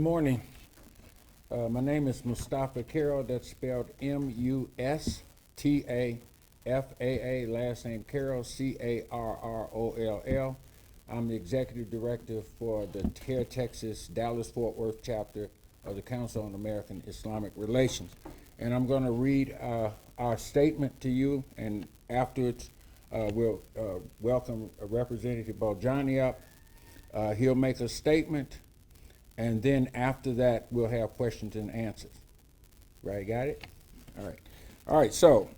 Good morning. My name is Mustafa Carroll. That's spelled Mustafaa. Last name Carroll, Carroll. I'm the executive director for the CARE Texas Dallas-Fort Worth chapter of the Council on American Islamic Relations. And I'm going to read our statement to you, and afterwards we'll welcome Representative Boljani up. He'll make a statement, and then after that, we'll have questions and answers. Right, got it? All right. All right, so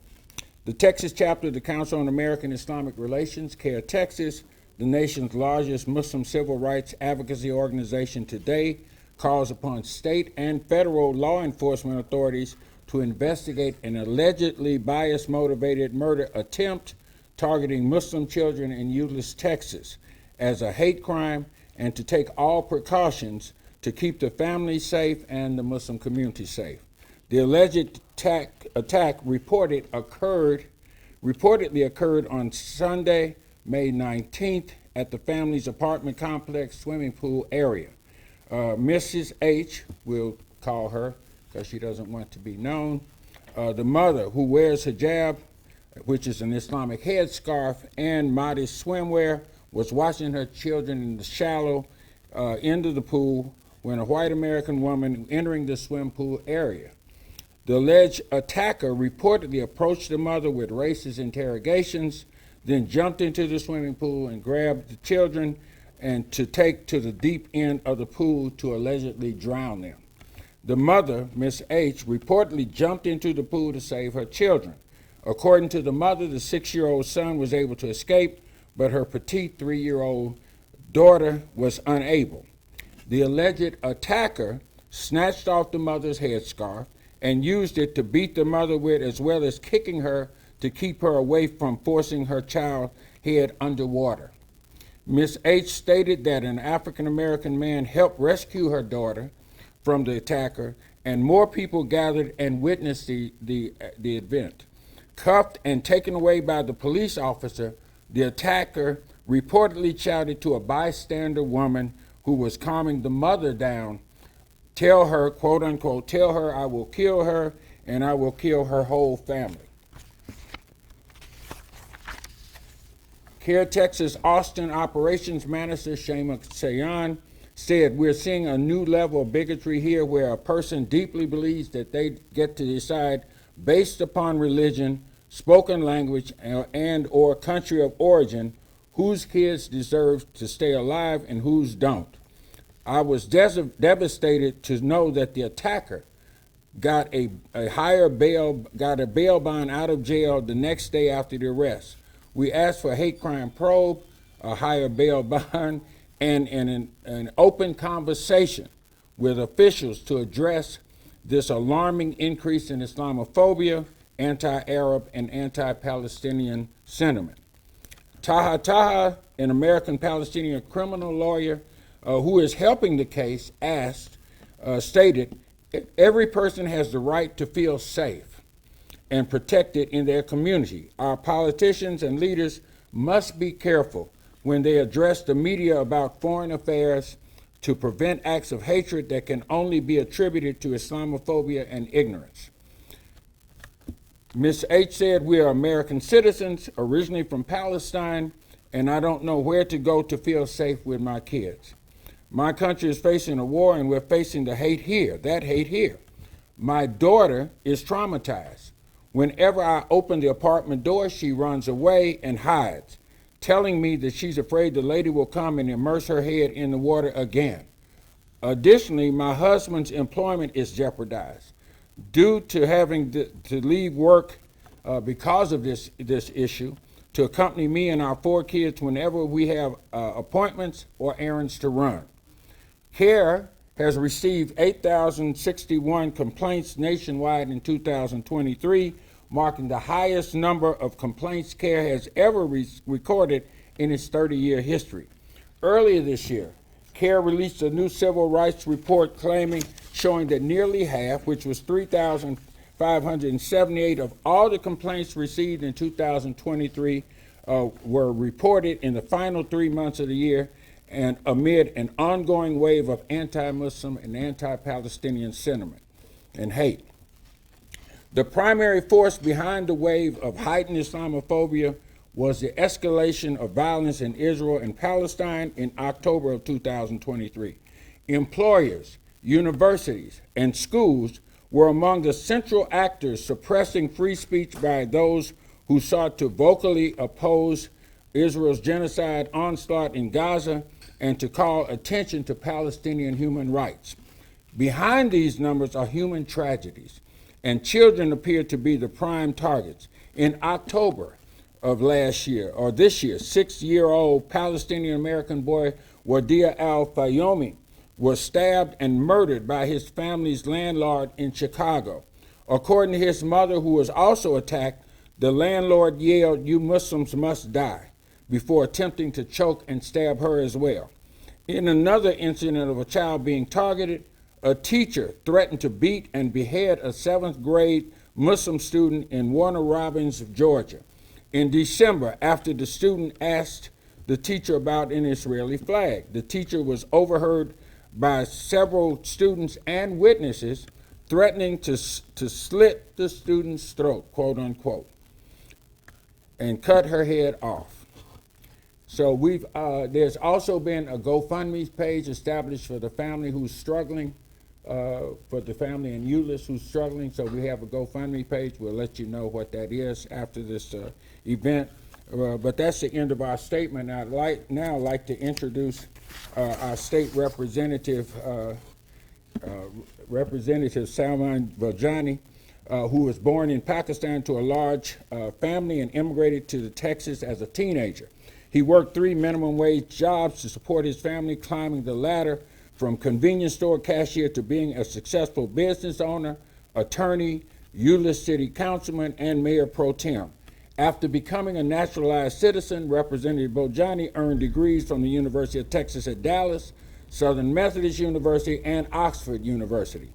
the Texas chapter of the Council on American Islamic Relations, CARE Texas, the nation's largest Muslim civil rights advocacy organization today, calls upon state and federal law enforcement authorities to investigate an allegedly bias-motivated murder attempt targeting Muslim children in Euless, Texas, as a hate crime, and to take all precautions to keep the family safe and the Muslim community safe. The alleged attack reportedly occurred on Sunday, May 19th, at the family's apartment complex swimming pool area. Mrs. H, we'll call her because she doesn't want to be known, the mother, who wears hijab, which is an Islamic headscarf, and modest swimwear, was watching her children in the shallow end of the pool when a white American woman entering the swim pool area. The alleged attacker reportedly approached the mother with racist interrogations, then jumped into the swimming pool and grabbed the children and to take to the deep end of the pool to allegedly drown them. The mother, Miss H, reportedly jumped into the pool to save her children. According to the mother, the 6-year-old son was able to escape, but her petite 3-year-old daughter was unable. The alleged attacker snatched off the mother's headscarf and used it to beat the mother with, as well as kicking her to keep her away from forcing her child head underwater. Miss H stated that an African-American man helped rescue her daughter from the attacker, and more people gathered and witnessed the event. Cuffed and taken away by the police officer, the attacker reportedly shouted to a bystander woman who was calming the mother down, "Tell her, quote unquote, tell her I will kill her and I will kill her whole family." CARE Texas Austin Operations Manager Shema Sayan said, "We're seeing a new level of bigotry here where a person deeply believes that they get to decide based upon religion, spoken language, and or country of origin whose kids deserve to stay alive and whose don't. I was devastated to know that the attacker got a bail bond out of jail the next day after the arrest. We asked for a hate crime probe, a higher bail bond, and an open conversation with officials to address this alarming increase in Islamophobia, anti-Arab, and anti-Palestinian sentiment." Taha, an American-Palestinian criminal lawyer who is helping the case, stated, "Every person has the right to feel safe and protected in their community. Our politicians and leaders must be careful when they address the media about foreign affairs to prevent acts of hatred that can only be attributed to Islamophobia and ignorance." Ms. H said, "We are American citizens, originally from Palestine, and I don't know where to go to feel safe with my kids. My country is facing a war, and we're facing the hate here, that hate here. My daughter is traumatized. Whenever I open the apartment door, she runs away and hides, telling me that she's afraid the lady will come and immerse her head in the water again. Additionally, my husband's employment is jeopardized. Due to having to leave work because of this issue, to accompany me and our 4 kids whenever we have appointments or errands to run. CARE has received 8,061 complaints nationwide in 2023, marking the highest number of complaints CARE has ever recorded in its 30-year history. Earlier this year, CARE released a new civil rights report showing that nearly half, which was 3,578 of all the complaints received in 2023, were reported in the final 3 months of the year, and amid an ongoing wave of anti-Muslim and anti-Palestinian sentiment and hate. The primary force behind the wave of heightened Islamophobia was the escalation of violence in Israel and Palestine in October of 2023. Employers, universities, and schools were among the central actors suppressing free speech by those who sought to vocally oppose Israel's genocide onslaught in Gaza and to call attention to Palestinian human rights. Behind these numbers are human tragedies, and children appear to be the prime targets. In October of last year, or this year, 6-year-old Palestinian American boy Wadia al-Fayoumi was stabbed and murdered by his family's landlord in Chicago. According to his mother, who was also attacked, the landlord yelled, "You Muslims must die," before attempting to choke and stab her as well. In another incident of a child being targeted, a teacher threatened to beat and behead a 7th grade Muslim student in Warner Robins, Georgia. In December, after the student asked the teacher about an Israeli flag, the teacher was overheard by several students and witnesses threatening to slit the student's throat, quote unquote, and cut her head off. So there's also been a GoFundMe page established for the family who's struggling, for the family in Euless who's struggling. So we have a GoFundMe page. We'll let you know what that is after this event. But that's the end of our statement. I'd like to introduce our state representative, Representative Salman Bojani, who was born in Pakistan to a large family and immigrated to Texas as a teenager. He worked 3 minimum wage jobs to support his family, climbing the ladder from convenience store cashier to being a successful business owner, attorney, Euless City Councilman, and Mayor Pro Tem. After becoming a naturalized citizen, Representative Bojani earned degrees from the University of Texas at Dallas, Southern Methodist University, and Oxford University.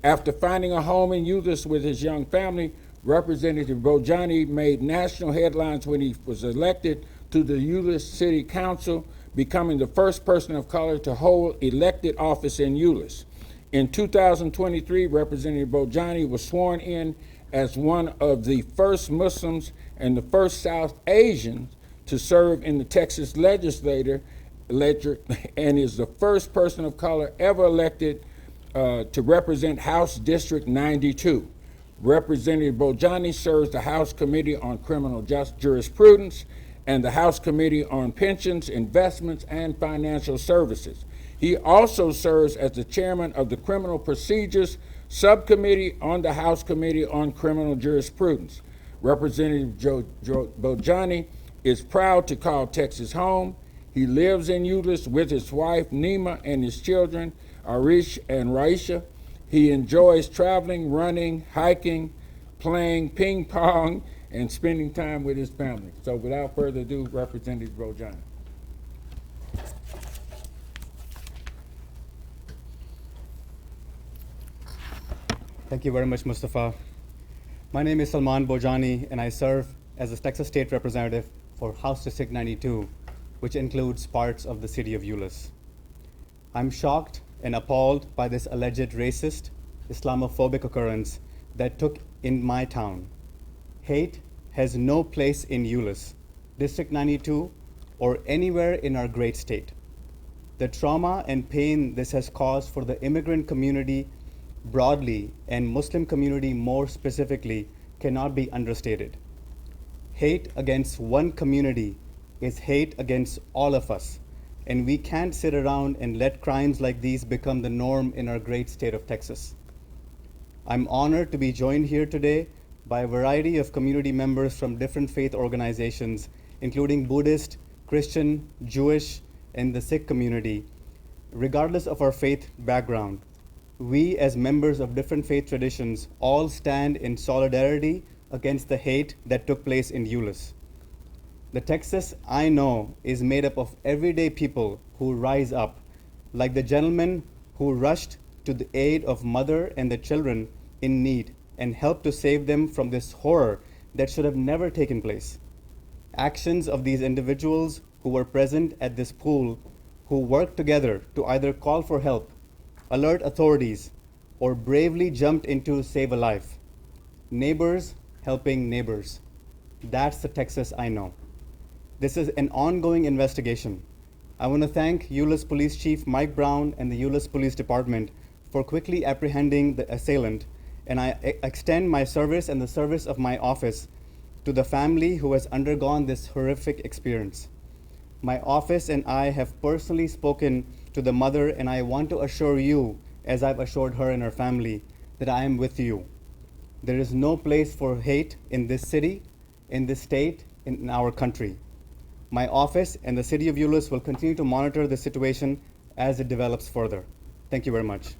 After finding a home in Euless with his young family, Representative Bojani made national headlines when he was elected to the Euless City Council, becoming the first person of color to hold elected office in Euless. In 2023, Representative Bojani was sworn in as one of the first Muslims and the first South Asians to serve in the Texas legislature and is the first person of color ever elected to represent House District 92. Representative Bojani serves the House Committee on Criminal Jurisprudence and the House Committee on Pensions, Investments, and Financial Services. He also serves as the chairman of the Criminal Procedures Subcommittee on the House Committee on Criminal Jurisprudence. Representative Bojani is proud to call Texas home. He lives in Euless with his wife, Nima, and his children, Arish and Raisha. He enjoys traveling, running, hiking, playing ping pong, and spending time with his family. So without further ado, Representative Bojani. Thank you very much, Mustafa. My name is Salman Bojani, and I serve as a Texas State Representative for House District 92, which includes parts of the city of Euless. I'm shocked and appalled by this alleged racist, Islamophobic occurrence that took in my town. Hate has no place in Euless, District 92, or anywhere in our great state. The trauma and pain this has caused for the immigrant community broadly and Muslim community more specifically cannot be understated. Hate against one community is hate against all of us, and we can't sit around and let crimes like these become the norm in our great state of Texas. I'm honored to be joined here today by a variety of community members from different faith organizations, including Buddhist, Christian, Jewish, and the Sikh community. Regardless of our faith background, we as members of different faith traditions all stand in solidarity against the hate that took place in Euless. The Texas I know is made up of everyday people who rise up, like the gentleman who rushed to the aid of mother and the children in need and helped to save them from this horror that should have never taken place. Actions of these individuals who were present at this pool, who worked together to either call for help, alert authorities, or bravely jumped in to save a life. Neighbors helping neighbors. That's the Texas I know. This is an ongoing investigation. I want to thank Euless Police Chief Mike Brown and the Euless Police Department for quickly apprehending the assailant, and I extend my service and the service of my office to the family who has undergone this horrific experience. My office and I have personally spoken to the mother, and I want to assure you, as I've assured her and her family, that I am with you. There is no place for hate in this city, in this state, in our country. My office and the City of Euless will continue to monitor the situation as it develops further. Thank you very much.